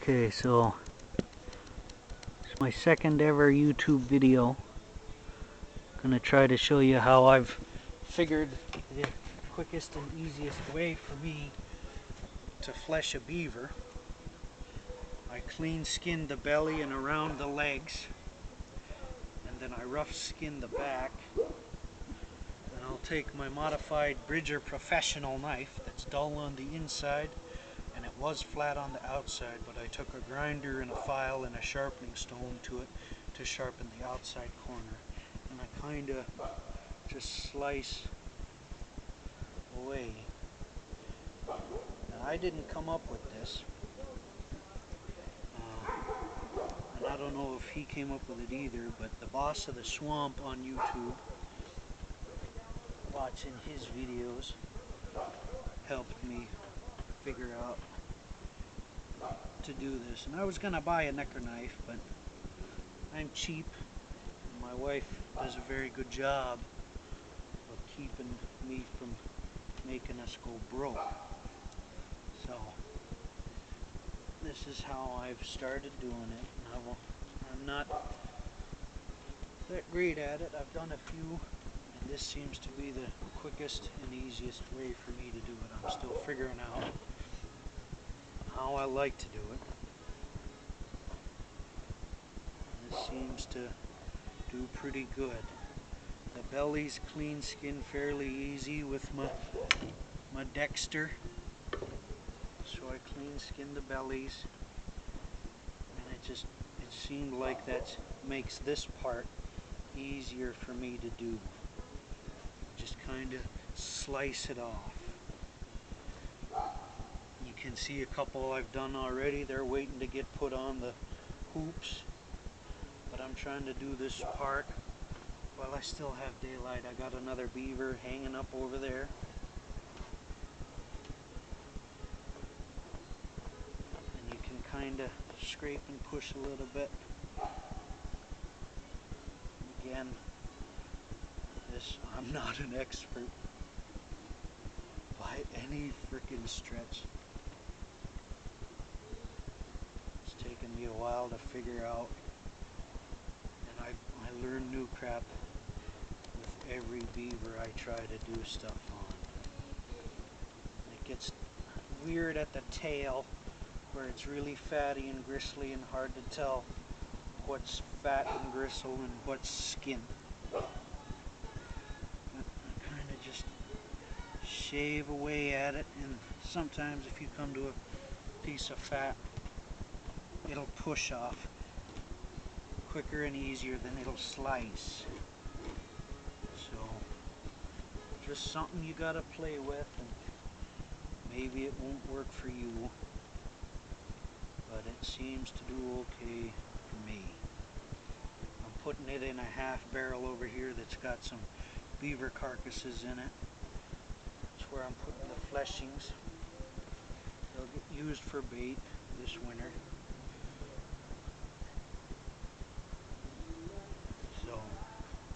Okay, so it's my second ever YouTube video. Gonna try to show you how I've figured the quickest and easiest way for me to flesh a beaver. I clean skin the belly and around the legs, and then I rough skin the back. Then I'll take my modified Bridger Professional knife that's dull on the inside and it was flat on the outside, but I took a grinder and a file and a sharpening stone to it to sharpen the outside corner, and I kind of just slice away. And I didn't come up with this, and I don't know if he came up with it either, but the boss of the swamp on YouTube, watching his videos, helped me figure out to do this. And I was gonna buy a necker knife, but I'm cheap and my wife does a very good job of keeping me from making us go broke. So this is how I've started doing it. I'm not that great at it. I've done a few, and this seems to be the quickest and easiest way for me to do it. I'm still figuring out how I like to do it. This seems to do pretty good. The belly's clean skin fairly easy with my Dexter. So I clean skin the bellies, and it seemed like that makes this part easier for me to do. Just kind of slice it off. You can see a couple I've done already. They're waiting to get put on the hoops, but I'm trying to do this part while I still have daylight. I got another beaver hanging up over there. And you can kind of scrape and push a little bit. Again, I'm not an expert by any freaking stretch. It's taken me a while to figure out, and I learn new crap with every beaver I try to do stuff on. It gets weird at the tail where it's really fatty and gristly and hard to tell what's fat and gristle and what's skin. Shave away at it, and sometimes if you come to a piece of fat, it'll push off quicker and easier than it'll slice. So just something you gotta play with, and maybe it won't work for you, but it seems to do okay for me. I'm putting it in a half barrel over here that's got some beaver carcasses in it. Where I'm putting the fleshings. They'll get used for bait this winter. So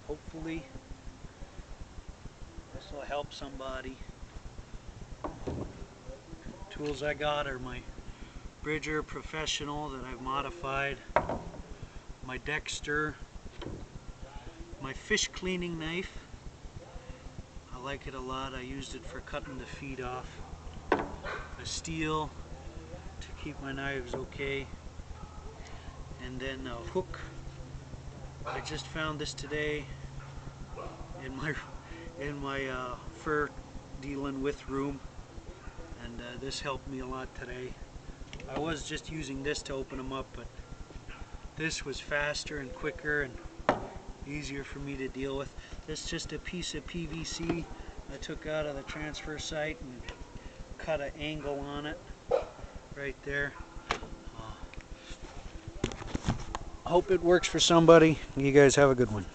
hopefully this will help somebody. Tools I got are my Bridger Professional that I've modified, my Dexter, my fish cleaning knife. I like it a lot. I used it for cutting the feet off. A steel to keep my knives okay. And then a hook. I just found this today in my fur dealing with room, and this helped me a lot today. I was just using this to open them up, but this was faster and quicker and easier for me to deal with. This is just a piece of PVC I took out of the transfer site and cut an angle on it right there. I hope it works for somebody. You guys have a good one.